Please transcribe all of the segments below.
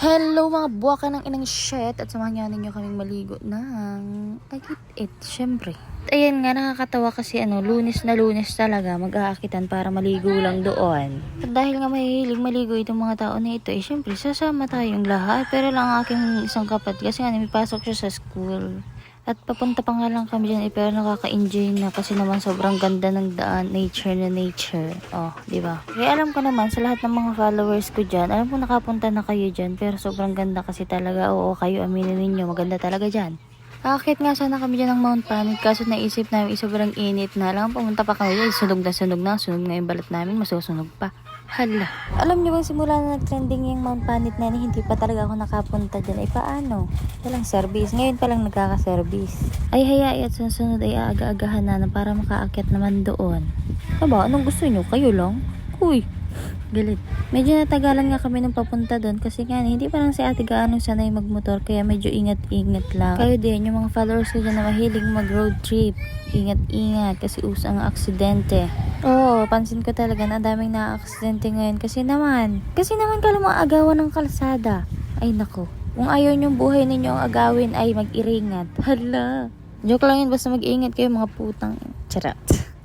Hello mga buwaka ng inang shit at samahan ninyo kaming maligo ng agit-it, syempre. At ayan nga, nakakatawa kasi lunes na lunes talaga mag-aakitan para maligo lang doon. At dahil nga mahihilig maligo itong mga tao na ito, syempre sasama tayong lahat. Pero lang ang aking isang kapatid kasi nga may pasok siya sa school. At papunta pa nga lang kami dyan pero nakaka-enjoy na kasi naman sobrang ganda ng daan, nature na nature. Oh, di ba? Kaya alam ko naman sa lahat ng mga followers ko dyan, alam ko nakapunta na kayo dyan pero sobrang ganda kasi talaga. Oo, kayo aminin ninyo, maganda talaga dyan. Akit nga sana kami dyan ng Mount Panit kaso naisip namin sobrang init na lang. Pumunta pa kami dyan, sunog na yung balat namin, masusunog pa. Hala. Alam niyo bang simula na nag-trending yung Mount Panit na hindi pa talaga ako nakapunta dyan. Ay paano? Walang service. Ngayon pa lang nagkaka-service. Ay hayay at sunod ay aaga-agahan na para makaakyat naman doon. Aba, anong gusto niyo? Kayo lang? Uy, galit. Medyo natagalan nga kami nung papunta doon kasi nga hindi pa lang si ate gaano sanay magmotor kaya medyo ingat-ingat lang. Kayo din, yung mga followers ko dyan na mahilig mag-road trip. Ingat-ingat kasi usang aksidente. Oo, pansin ko talaga na daming na-aksidente ngayon kasi naman kala mga agawan ng kalsada. Ay nako, kung ayaw niyong buhay ninyo ang agawin ay mag-iringat. Hala. Joke lang yun, basta mag-iingat kayo mga putang. Charot.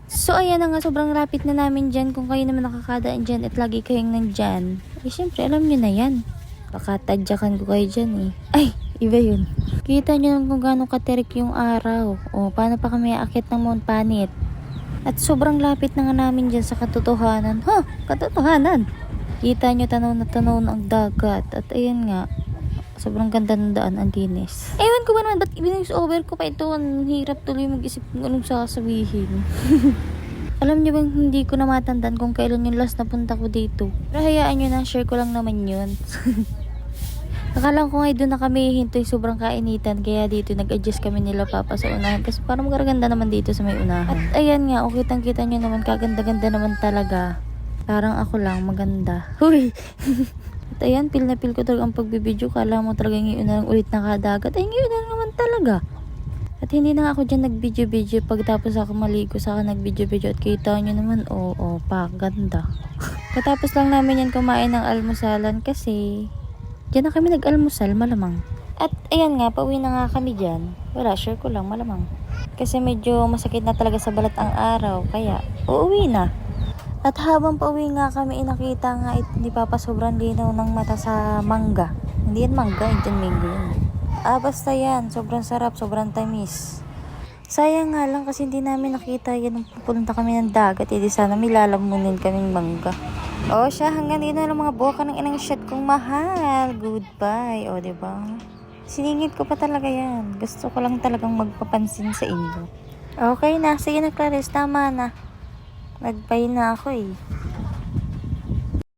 So ayan na nga, sobrang lapit na namin dyan. Kung kayo naman nakakadaan dyan at lagi kayong nandyan, syempre alam nyo na yan. Baka tadyakan ko kayo dyan Ay, iba yun. Kita nyo naman kung gano'ng katirik yung araw. O, paano pa kami aakit ng Mount Panit? At sobrang lapit na nga namin dyan sa katotohanan. Katotohanan! Kita nyo tanaw na ang dagat. At ayan nga, sobrang ganda ng daan, ang linis. Ewan ko ba naman, ba't ibinus over ko pa ito? Ang hirap tuloy mag-isip kung anong sasabihin. Alam nyo bang hindi ko na matandaan kung kailan yung last na punta ko dito. Pero hayaan nyo na, share ko lang naman yun. Akala ko nga doon na kami hintay sobrang kainitan kaya dito nag-adjust kami nila papa sa unahan kasi parang magaganda naman dito sa may unahan. At ayan nga, kitang-kita nyo naman kaganda-ganda naman talaga. Parang ako lang maganda. Huy! At ayan, feel na feel ko talaga ang pagbibideo. Kala mo talaga ngayon na lang ulit nakadagat. Ay ngayon na naman talaga. At hindi na ako dyan nag-video-video. Pagtapos ako maligo sa akin nag-video-video. At kita nyo naman, ganda. Katapos lang namin yan kumain ng almusalan kasi dyan na kami nag-almusal, malamang. At ayan nga, pauwi na nga kami dyan. Wala, share ko lang, malamang. Kasi medyo masakit na talaga sa balat ang araw. Kaya, uuwi na. At habang pauwi nga kami, nakita nga ni Papa sobrang linaw ng mata sa mangga. Hindi yan mangga, Indian mango yun. Basta yan. Sobrang sarap, sobrang tamis. Sayang nga lang kasi hindi namin nakita yan nung pupunta kami ng dagat. Hindi sana may lalamunin kaming mangga. Siya, hanggang dito na lang mga buwaka ng inang shit kong mahal. Goodbye. Diba? Siningit ko pa talaga yan. Gusto ko lang talagang magpapansin sa inyo. Okay na. Sige na, Clarice. Tama na. Nagpay na ako